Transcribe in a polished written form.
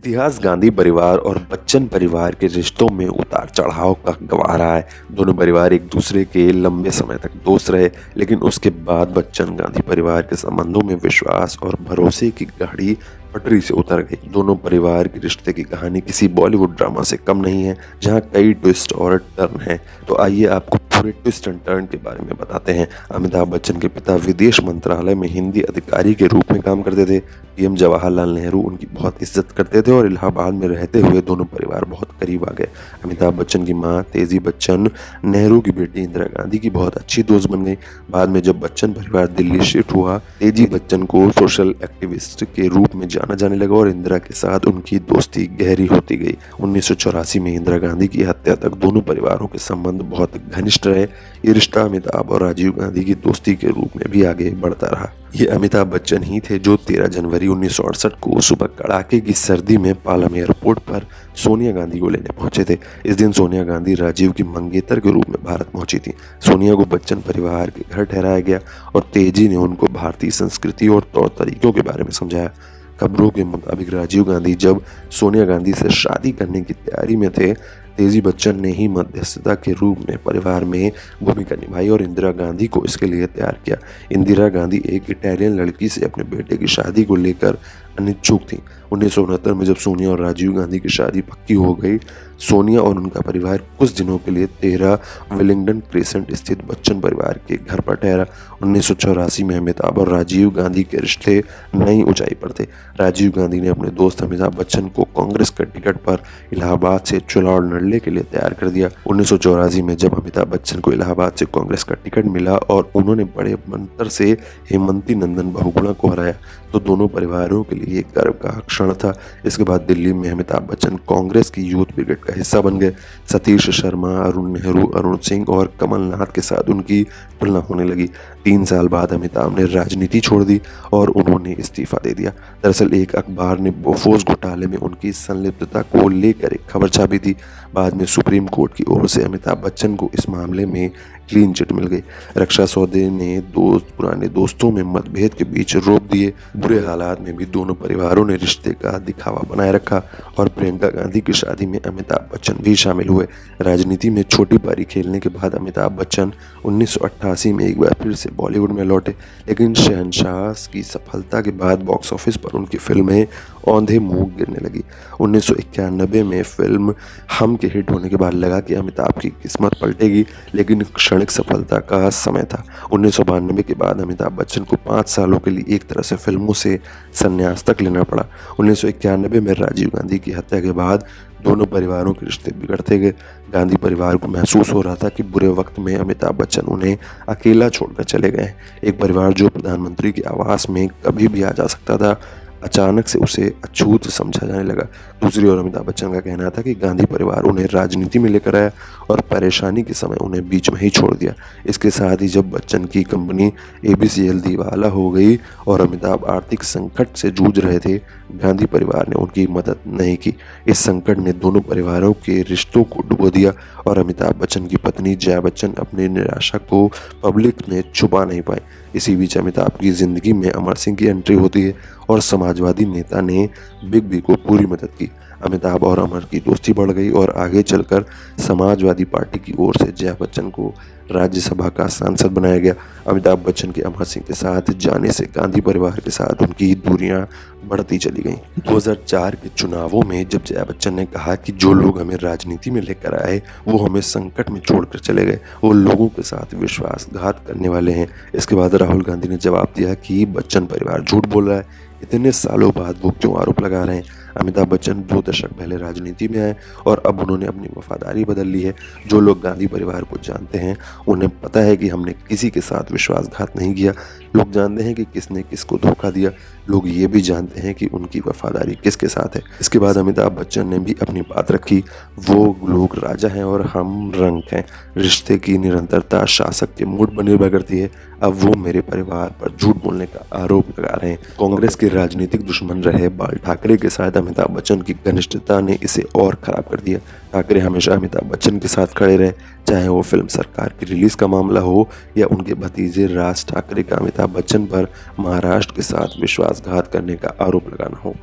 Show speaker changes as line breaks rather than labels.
इतिहास गांधी परिवार और बच्चन परिवार के रिश्तों में उतार चढ़ाव का गवाह रहा है। दोनों परिवार एक दूसरे के लंबे समय तक दोस्त रहे, लेकिन उसके बाद बच्चन गांधी परिवार के संबंधों में विश्वास और भरोसे की गाड़ी पटरी से उतर गई। दोनों परिवार के रिश्ते की कहानी किसी बॉलीवुड ड्रामा से कम नहीं है, जहां कई ट्विस्ट और टर्न हैं। तो आइए आपको पूरे ट्विस्ट एंड टर्न के बारे में बताते हैं। अमिताभ बच्चन के पिता विदेश मंत्रालय में हिंदी अधिकारी के रूप में काम करते थे। पीएम जवाहरलाल नेहरू उनकी बहुत इज्जत करते थे और इलाहाबाद में रहते हुए दोनों परिवार बहुत करीब आ गए। अमिताभ बच्चन की मां तेजी बच्चन नेहरू की बेटी इंदिरा गांधी की बहुत अच्छी दोस्त बन गई। बाद में जब बच्चन परिवार दिल्ली शिफ्ट हुआ, तेजी बच्चन को सोशल एक्टिविस्ट के रूप में जाना जाने लगा और इंदिरा के साथ उनकी दोस्ती गहरी होती गई। 1984 में इंदिरा गांधी की हत्या तक दोनों परिवारों के संबंध बहुत घनिष्ठ रहे। ये रिश्ता अमिताभ और राजीव गांधी की दोस्ती के रूप में भी आगे बढ़ता रहा। ये अमिताभ बच्चन ही थे जो 13 जनवरी 1968 को सुबह कड़ाके की सर्दी में पालम एयरपोर्ट पर सोनिया गांधी को लेने पहुंचे थे। इस दिन सोनिया गांधी राजीव की मंगेतर के रूप में भारत पहुंची थी। सोनिया को बच्चन परिवार के घर ठहराया गया और तेजी ने उनको भारतीय संस्कृति और तौर तरीकों के बारे में समझाया। खबरों के मुताबिक राजीव गांधी जब सोनिया गांधी से शादी करने की तैयारी में थे, तेजी बच्चन ने ही मध्यस्थता के रूप में परिवार में भूमिका निभाई और इंदिरा गांधी को इसके लिए तैयार किया। इंदिरा गांधी एक इटालियन लड़की से अपने बेटे की शादी को लेकर अनिच्छुक थी। 1969 में जब सोनिया और राजीव गांधी की शादी पक्की हो गई, सोनिया और उनका परिवार कुछ दिनों के लिए 13 विलिंगडन क्रेसेंट स्थित बच्चन परिवार के घर पर ठहरा। 1984 में अमिताभ और राजीव गांधी के रिश्ते नई ऊंचाई पर थे। राजीव गांधी ने अपने दोस्त अमिताभ बच्चन को कांग्रेस के टिकट पर इलाहाबाद से चुनाव लड़ने के लिए तैयार कर दिया। 1984 में जब अमिताभ बच्चन को इलाहाबाद से कांग्रेस का टिकट मिला और उन्होंने बड़े अंतर से हेमंती नंदन बहुगुणा को हराया, तो दोनों परिवारों के लिए एक गर्व का क्षण था। इसके बाद दिल्ली में अमिताभ बच्चन कांग्रेस की यूथ ब्रिगेड का हिस्सा बन गए। सतीश शर्मा, अरुण नेहरू, अरुण सिंह और कमलनाथ के साथ उनकी तुलना होने लगी। 3 साल बाद अमिताभ ने राजनीति छोड़ दी और उन्होंने इस्तीफा दे दिया। दरअसल एक अखबार ने बोफोर्स घोटाले में उनकी संलिप्तता को लेकर एक खबर छापी थी। बाद में सुप्रीम कोर्ट की ओर से अमिताभ बच्चन को इस मामले में क्लीन चिट मिल गई। रक्षा सौदे ने पुराने दोस्तों में मतभेद के बीच रोक दिए। बुरे हालात में भी दोनों परिवारों ने रिश्ते का दिखावा बनाए रखा और प्रियंका गांधी की शादी में अमिताभ बच्चन भी शामिल हुए। राजनीति में छोटी पारी खेलने के बाद अमिताभ बच्चन 1988 में एक बार फिर से बॉलीवुड में लौटे, लेकिन शहंशाह की सफलता के बाद बॉक्स ऑफिस पर उनकी फिल्में औंधे मुंह गिरने लगी। 1991 में फिल्म हम के हिट होने के बाद लगा कि अमिताभ की किस्मत पलटेगी, लेकिन क्षणिक सफलता का समय था। 1992 के बाद अमिताभ बच्चन को 5 सालों के लिए एक तरह से फिल्मों से संन्यास तक लेना पड़ा। 1991 में राजीव गांधी की हत्या के बाद दोनों परिवारों के रिश्ते बिगड़ते गए। गांधी परिवार को महसूस हो रहा था कि बुरे वक्त में अमिताभ बच्चन उन्हें अकेला छोड़कर चले गए। एक परिवार जो प्रधानमंत्री के आवास में कभी भी आ जा सकता था, अचानक से उसे अछूत समझा जाने लगा। दूसरी ओर अमिताभ बच्चन का कहना था कि गांधी परिवार उन्हें राजनीति में लेकर आया और परेशानी के समय उन्हें बीच में ही छोड़ दिया। इसके साथ ही जब बच्चन की कंपनी ABCL दिवाला हो गई और अमिताभ आर्थिक संकट से जूझ रहे थे, गांधी परिवार ने उनकी मदद नहीं की। इस संकट ने दोनों परिवारों के रिश्तों को डुबो दिया और अमिताभ बच्चन की पत्नी जया बच्चन अपनी निराशा को पब्लिक में छुपा नहीं पाई। इसी बीच अमिताभ की जिंदगी में अमर सिंह की एंट्री होती है और समाजवादी नेता ने बिग बी को पूरी मदद की। अमिताभ और अमर की दोस्ती बढ़ गई और आगे चलकर समाजवादी पार्टी की ओर से जया बच्चन को राज्यसभा का सांसद बनाया गया। अमिताभ बच्चन के अमर सिंह के साथ जाने से गांधी परिवार के साथ उनकी दूरियां बढ़ती चली गईं। 2004 के चुनावों में जब जया बच्चन ने कहा कि जो लोग हमें राजनीति में लेकर आए वो हमें संकट में छोड़कर चले गए, वो लोगों के साथ विश्वासघात करने वाले हैं। इसके बाद राहुल गांधी ने जवाब दिया कि बच्चन परिवार झूठ बोल रहा है। इतने सालों बाद वो क्यों आरोप लगा रहे हैं? अमिताभ बच्चन 2 दशक पहले राजनीति में आए और अब उन्होंने अपनी वफादारी बदल ली है। जो लोग गांधी परिवार को जानते हैं उन्हें पता है कि हमने किसी के साथ विश्वासघात नहीं किया। लोग जानते हैं कि किसने किसको धोखा दिया। लोग ये भी जानते हैं कि उनकी वफादारी किसके साथ है। इसके बाद अमिताभ बच्चन ने भी अपनी बात रखी। वो लोग राजा हैं और हम रंक हैं। रिश्ते की निरंतरता शासक के मूड पर निर्भर करती है। अब वो मेरे परिवार पर झूठ बोलने का आरोप लगा रहे हैं। कांग्रेस के राजनीतिक दुश्मन रहे बाल ठाकरे के साथ अमिताभ बच्चन की घनिष्ठता ने इसे और खराब कर दिया। ठाकरे हमेशा अमिताभ बच्चन के साथ खड़े रहे, चाहे वो फिल्म सरकार की रिलीज का मामला हो या उनके भतीजे राज ठाकरे का अमिताभ बच्चन पर महाराष्ट्र के साथ विश्वासघात करने का आरोप लगाना हो।